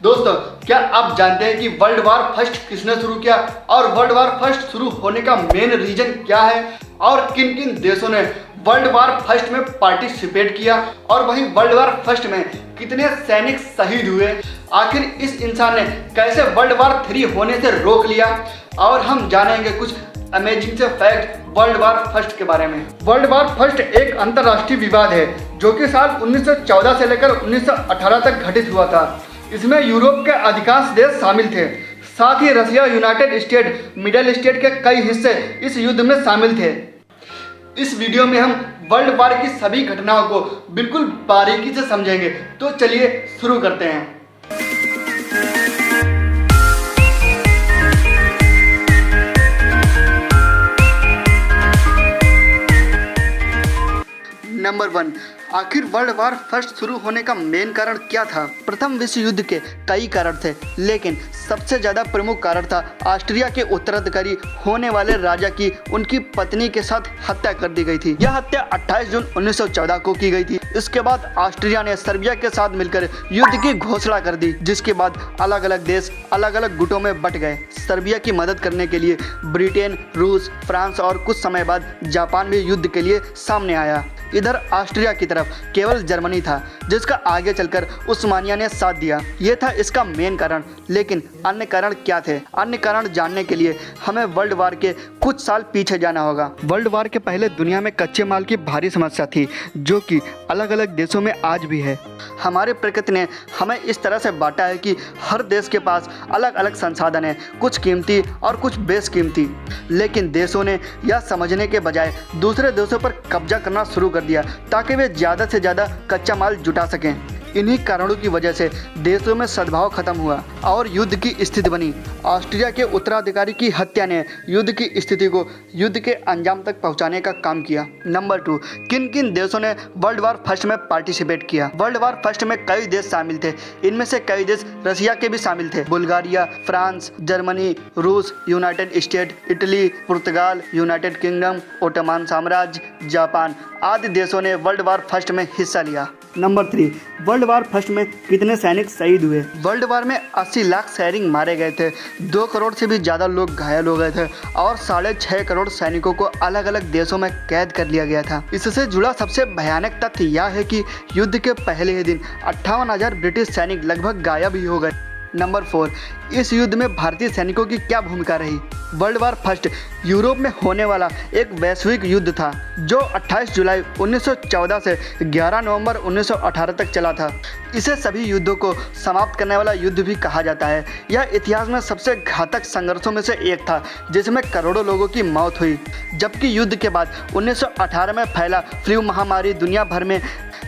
दोस्तों, क्या आप जानते हैं कि वर्ल्ड वार फर्स्ट किसने शुरू किया और वर्ल्ड वार फर्स्ट शुरू होने का मेन रीजन क्या है और किन किन देशों ने वर्ल्ड वार फर्स्ट में पार्टिसिपेट किया और वहीं वर्ल्ड वार फर्स्ट में कितने सैनिक शहीद हुए। आखिर इस इंसान ने कैसे वर्ल्ड वार 3 होने से रोक लिया और हम जानेंगे कुछ अमेजिंग से फैक्ट वर्ल्ड वार फर्स्ट के बारे में। वर्ल्ड वार फर्स्ट एक अंतर्राष्ट्रीय विवाद है जो कि साल 1914 से लेकर 1918 तक घटित हुआ था। इसमें यूरोप के अधिकांश देश शामिल थे, साथ ही Russia, united state, middle east के कई हिस्से इस युद्ध में शामिल थे। इस वीडियो में हम वर्ल्ड वार की सभी घटनाओं को बिल्कुल बारीकी से समझेंगे, तो चलिए शुरू करते हैं। नंबर 1, आखिर वर्ल्ड वार फर्स्ट शुरू होने का मेन कारण क्या था? प्रथम विश्व युद्ध के कई कारण थे, लेकिन सबसे ज्यादा प्रमुख कारण था ऑस्ट्रिया के उत्तराधिकारी होने वाले राजा की उनकी पत्नी के साथ हत्या कर दी गई थी। यह हत्या 28 जून 1914 को की गई थी। इसके बाद ऑस्ट्रिया ने सर्बिया के साथ मिलकर युद्ध की घोषणा कर दी, जिसके बाद अलग अलग देश अलग अलग गुटों में बट गए। सर्बिया की मदद करने के लिए ब्रिटेन, रूस, फ्रांस और कुछ समय बाद जापान भी युद्ध के लिए सामने आया। इधर ऑस्ट्रिया की तरफ केवल जर्मनी था, जिसका आगे चलकर उस्मानिया ने साथ दिया। ये था इसका मेन कारण, लेकिन अन्य कारण क्या थे? अन्य कारण जानने के लिए हमें वर्ल्ड वार के कुछ साल पीछे जाना होगा। वर्ल्ड वार के पहले दुनिया में कच्चे माल की भारी समस्या थी, जो कि अलग अलग देशों में आज भी है। हमारे प्रकृति ने हमें इस तरह से बांटा है कि हर देश के पास अलग अलग संसाधन है, कुछ कीमती और कुछ बेशकीमती। लेकिन देशों ने यह समझने के बजाय दूसरे देशों पर कब्जा करना शुरू कर दिया ताकि वे ज़्यादा से ज़्यादा कच्चा माल जुटा सकें। इन्हीं कारणों की वजह से देशों में सद्भाव खत्म हुआ और युद्ध की स्थिति बनी। ऑस्ट्रिया के उत्तराधिकारी की हत्या ने युद्ध की स्थिति को युद्ध के अंजाम तक पहुंचाने का काम किया। नंबर 2, किन किन देशों ने वर्ल्ड वार फर्स्ट में पार्टिसिपेट किया? वर्ल्ड वार फर्स्ट में कई देश शामिल थे। इनमें से कई देश रशिया के भी शामिल थे। बुल्गारिया, फ्रांस, जर्मनी, रूस, यूनाइटेड स्टेट, इटली, पुर्तगाल, यूनाइटेड किंगडम, ओटोमान साम्राज्य, जापान आदि देशों ने वर्ल्ड वार फर्स्ट में हिस्सा लिया। नंबर 3, वर्ल्ड वार फर्स्ट में कितने सैनिक शहीद हुए? वर्ल्ड वार में 80 लाख सैनिक मारे गए थे, 2 करोड़ से भी ज़्यादा लोग घायल हो गए थे और 6.5 करोड़ सैनिकों को अलग अलग देशों में कैद कर लिया गया था। इससे जुड़ा सबसे भयानक तथ्य यह है कि युद्ध के पहले ही दिन 58,000 ब्रिटिश सैनिक लगभग गायब ही हो गए। नंबर 4, इस युद्ध में भारतीय सैनिकों की क्या भूमिका रही? वर्ल्ड वार फर्स्ट यूरोप में होने वाला एक वैश्विक युद्ध था जो 28 जुलाई 1914 से 11 नवंबर 1918 तक चला था। इसे सभी युद्धों को समाप्त करने वाला युद्ध भी कहा जाता है। यह इतिहास में सबसे घातक संघर्षों में से एक था, जिसमें करोड़ों लोगों की मौत हुई। जबकि युद्ध के बाद 1918 में फैला फ्लू महामारी दुनिया भर में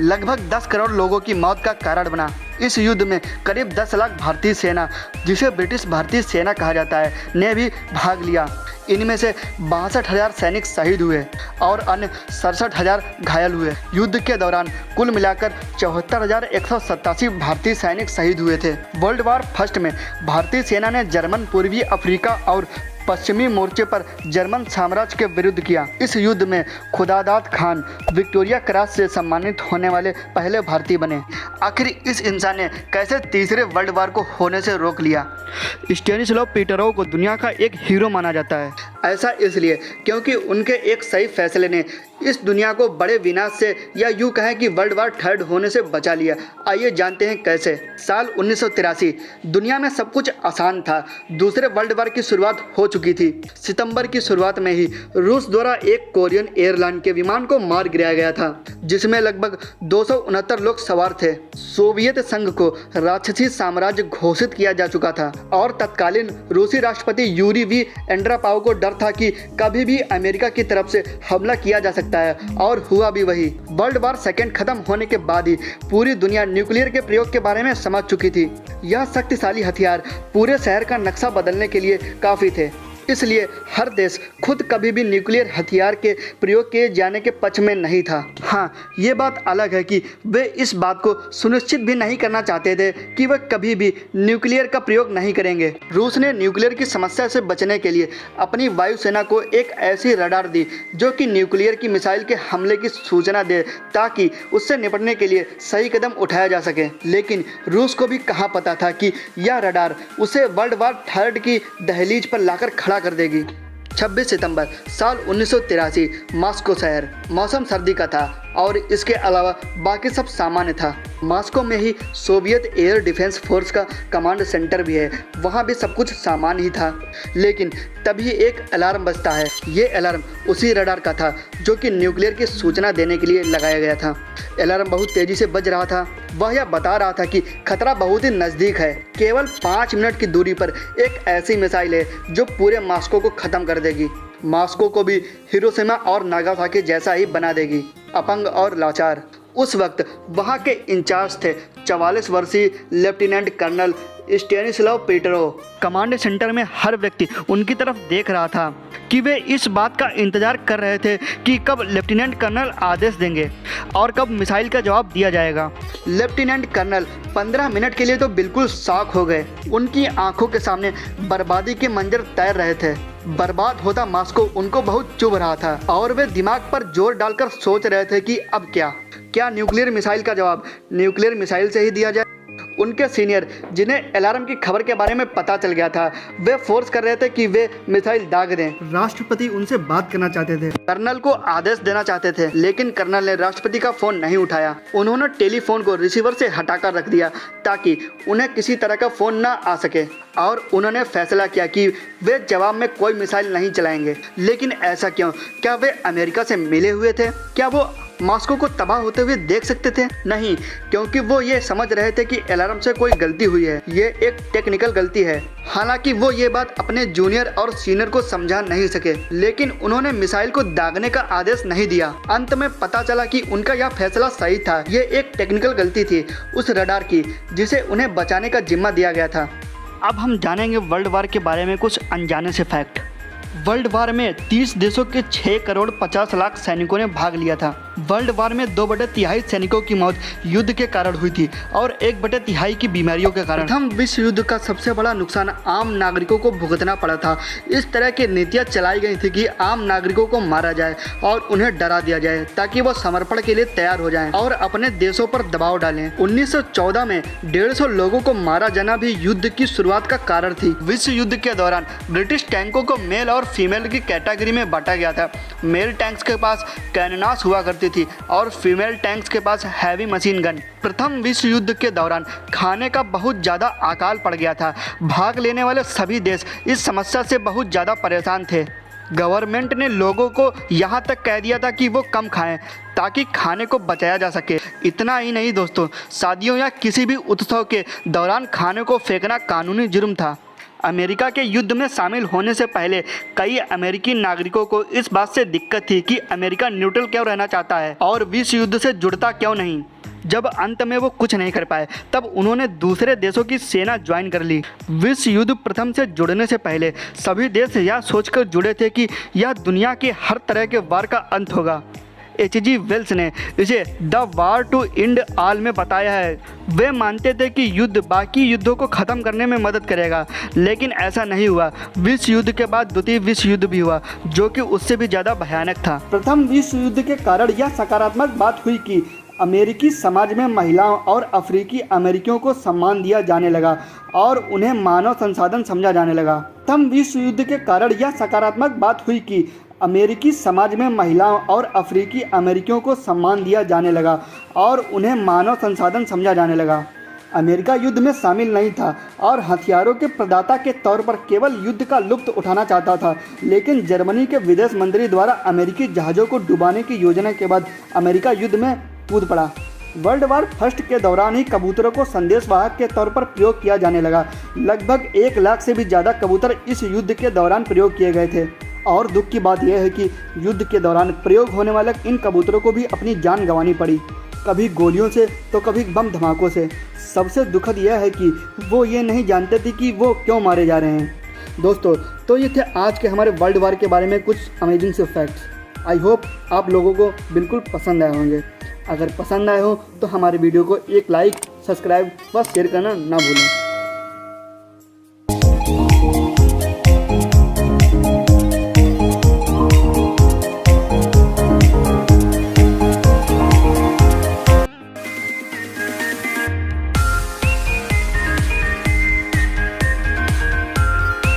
लगभग 10 करोड़ लोगों की मौत का कारण बना। इस युद्ध में करीब 10 लाख भारतीय सेना, जिसे ब्रिटिश भारतीय सेना कहा जाता है, ने भी भाग लिया। इनमें से 62,000 सैनिक शहीद हुए और अन्य 67,000 घायल हुए। युद्ध के दौरान कुल मिलाकर 74,187 भारतीय सैनिक शहीद हुए थे। वर्ल्ड वार फर्स्ट में भारतीय सेना ने जर्मन, पूर्वी अफ्रीका और पश्चिमी मोर्चे पर जर्मन साम्राज्य के विरुद्ध किया। इस युद्ध में खुदादाद खान विक्टोरिया क्रॉस से सम्मानित होने वाले पहले भारतीय बने। आखिर इस इंसान ने कैसे तीसरे वर्ल्ड वार को होने से रोक लिया? स्टेनिस्लाव पीटरोव को दुनिया का एक हीरो माना जाता है। ऐसा इसलिए क्योंकि उनके एक सही फैसले ने इस दुनिया को बड़े विनाश से, या यूँ कहें कि वर्ल्ड वार थर्ड होने से बचा लिया। आइए जानते हैं कैसे। साल 1983 दुनिया में सब कुछ आसान था। दूसरे वर्ल्ड वार की शुरुआत हो चुकी थी। सितंबर की शुरुआत में ही रूस द्वारा एक कोरियन एयरलाइन के विमान को मार गिराया गया था, जिसमें लगभग 269 लोग सवार थे। सोवियत संघ को राक्षसी साम्राज्य घोषित किया जा चुका था और तत्कालीन रूसी राष्ट्रपति यूरी वी एंड्रोपोव को डर था कि कभी भी अमेरिका की तरफ से हमला किया जा सकता है, और हुआ भी वही। वर्ल्ड वार सेकेंड खत्म होने के बाद ही पूरी दुनिया न्यूक्लियर के प्रयोग के बारे में समझ चुकी थी। यह शक्तिशाली हथियार पूरे शहर का नक्शा बदलने के लिए काफी थे। इसलिए हर देश खुद कभी भी न्यूक्लियर हथियार के प्रयोग किए जाने के पक्ष में नहीं था। हाँ, ये बात अलग है कि वे इस बात को सुनिश्चित भी नहीं करना चाहते थे कि वे कभी भी न्यूक्लियर का प्रयोग नहीं करेंगे। रूस ने न्यूक्लियर की समस्या से बचने के लिए अपनी वायुसेना को एक ऐसी रडार दी जो कि न्यूक्लियर की मिसाइल के हमले की सूचना दे, ताकि उससे निपटने के लिए सही कदम उठाया जा सके। लेकिन रूस को भी कहाँ पता था कि यह रडार उसे वर्ल्ड वार थर्ड की दहलीज पर लाकर खड़ा कर देगी। 26 सितंबर साल 1983 मॉस्को शहर मौसम सर्दी का था और इसके अलावा बाकी सब सामान्य था। मॉस्को में ही सोवियत एयर डिफेंस फोर्स का कमांड सेंटर भी है, वहाँ भी सब कुछ सामान्य ही था। लेकिन तभी एक अलार्म बजता है। ये अलार्म उसी रडार का था जो कि न्यूक्लियर की सूचना देने के लिए लगाया गया था। अलार्म बहुत तेज़ी से बज रहा था। वह यह बता रहा था कि खतरा बहुत ही नज़दीक है। केवल 5 मिनट की दूरी पर एक ऐसी मिसाइल है जो पूरे मॉस्को को ख़त्म कर देगी। मॉस्को को भी हिरोशिमा और नागासाकी जैसा ही बना देगी। अपंग और लाचार। उस वक्त वहाँ के इंचार्ज थे 44 वर्षीय लेफ्टिनेंट कर्नल स्टेनिस्लाव पीटरोव। कमांड सेंटर में हर व्यक्ति उनकी तरफ देख रहा था कि वे इस बात का इंतजार कर रहे थे कि कब लेफ्टिनेंट कर्नल आदेश देंगे और कब मिसाइल का जवाब दिया जाएगा। लेफ्टिनेंट कर्नल 15 मिनट के लिए तो बिल्कुल शॉक हो गए। उनकी आंखों के सामने बर्बादी के मंजर तैर रहे थे। बर्बाद होता मॉस्को उनको बहुत चुभ रहा था और वे दिमाग पर जोर डालकर सोच रहे थे कि अब क्या न्यूक्लियर मिसाइल का जवाब न्यूक्लियर मिसाइल से ही दिया जाए। उनके सीनियर, जिन्हें अलार्म की खबर के बारे में पता चल गया था, वे फोर्स कर रहे थे कि वे मिसाइल दाग दें। राष्ट्रपति उनसे बात करना चाहते थे, कर्नल को आदेश देना चाहते थे, लेकिन कर्नल ने राष्ट्रपति का फोन नहीं उठाया। उन्होंने टेलीफोन को रिसीवर से हटाकर रख दिया ताकि उन्हें किसी तरह का फोन ना आ सके और उन्होंने फैसला किया कि वे जवाब में कोई मिसाइल नहीं चलाएंगे। लेकिन ऐसा क्यों? क्या वे अमेरिका से मिले हुए थे? क्या वो मॉस्को को तबाह होते हुए देख सकते थे? नहीं, क्योंकि वो ये समझ रहे थे कि अलार्म से कोई गलती हुई है। ये एक टेक्निकल गलती है। हालांकि वो ये बात अपने जूनियर और सीनियर को समझा नहीं सके, लेकिन उन्होंने मिसाइल को दागने का आदेश नहीं दिया। अंत में पता चला कि उनका यह फैसला सही था। ये एक टेक्निकल गलती थी उस रडार की, जिसे उन्हें बचाने का जिम्मा दिया गया था। अब हम जानेंगे वर्ल्ड वार के बारे में कुछ अनजाने से फैक्ट। वर्ल्ड वार में 30 देशों के 6 करोड़ 50 लाख सैनिकों ने भाग लिया था। वर्ल्ड वार में 2/3 सैनिकों की मौत युद्ध के कारण हुई थी और 1/3 की बीमारियों के कारण। प्रथम विश्व युद्ध का सबसे बड़ा नुकसान आम नागरिकों को भुगतना पड़ा था। इस तरह की नीतियाँ चलाई गई थी कि आम नागरिकों को मारा जाए और उन्हें डरा दिया जाए ताकि वो समर्पण के लिए तैयार हो जाएं और अपने देशों पर दबाव डालें। 1914 में 150 लोगों को मारा जाना भी युद्ध की शुरुआत का कारण थी। विश्व युद्ध के दौरान ब्रिटिश टैंकों को मेल और फीमेल की कैटेगरी में बांटा गया था। मेल टैंक्स के पास कैननास हुआ करती थी और फीमेल टैंक्स के पास हैवी मशीन गन। प्रथम विश्व युद्ध के दौरान खाने का बहुत ज़्यादा अकाल पड़ गया था। भाग लेने वाले सभी देश इस समस्या से बहुत ज़्यादा परेशान थे। गवर्नमेंट ने लोगों को यहाँ तक कह दिया था कि वो कम खाएं ताकि खाने को बचाया जा सके। इतना ही नहीं दोस्तों, शादियों या किसी भी उत्सव के दौरान खाने को फेंकना कानूनी जुर्म था। अमेरिका के युद्ध में शामिल होने से पहले कई अमेरिकी नागरिकों को इस बात से दिक्कत थी कि अमेरिका न्यूट्रल क्यों रहना चाहता है और विश्व युद्ध से जुड़ता क्यों नहीं। जब अंत में वो कुछ नहीं कर पाए, तब उन्होंने दूसरे देशों की सेना ज्वाइन कर ली। विश्व युद्ध प्रथम से जुड़ने से पहले सभी देश यह सोचकर जुड़े थे कि यह दुनिया के हर तरह के वार का अंत होगा। H.G. वेल्स ने इसे the war to end all में बताया है। वे मानते थे कि युद्ध बाकी युद्धों को ख़त्म करने में मदद करेगा, लेकिन ऐसा नहीं हुआ। विश्व युद्ध के बाद द्वितीय विश्व युद्ध भी हुआ, जो कि उससे भी ज़्यादा भयानक था। प्रथम विश्व युद्ध के कारण यह सकारात्मक बात हुई कि अमेरिकी समाज में महिलाओं और अफ्रीकी अमेरिकियों को सम्मान दिया जाने लगा और उन्हें मानव संसाधन समझा जाने लगा। प्रथम विश्व युद्ध के कारण यह सकारात्मक बात हुई कि अमेरिकी समाज में महिलाओं और अफ्रीकी अमेरिकियों को सम्मान दिया जाने लगा और उन्हें मानव संसाधन समझा जाने लगा। अमेरिका युद्ध में शामिल नहीं था और हथियारों के प्रदाता के तौर पर केवल युद्ध का लुत्फ उठाना चाहता था, लेकिन जर्मनी के विदेश मंत्री द्वारा अमेरिकी जहाज़ों को डुबाने की योजना के बाद अमेरिका युद्ध में कूद पड़ा। वर्ल्ड वार फर्स्ट के दौरान ही कबूतरों को संदेशवाहक के तौर पर प्रयोग किया जाने लगा। लगभग 1 लाख से भी ज़्यादा कबूतर इस युद्ध के दौरान प्रयोग किए गए थे और दुख की बात यह है कि युद्ध के दौरान प्रयोग होने वाले इन कबूतरों को भी अपनी जान गंवानी पड़ी, कभी गोलियों से तो कभी बम धमाकों से। सबसे दुखद यह है कि वो ये नहीं जानते थे कि वो क्यों मारे जा रहे हैं। दोस्तों, तो ये थे आज के हमारे वर्ल्ड वार के बारे में कुछ अमेजिंग से फैक्ट्स। आई होप आप लोगों को बिल्कुल पसंद आए होंगे। अगर पसंद आए हो तो हमारे वीडियो को एक लाइक, सब्सक्राइब व शेयर करना ना भूलें।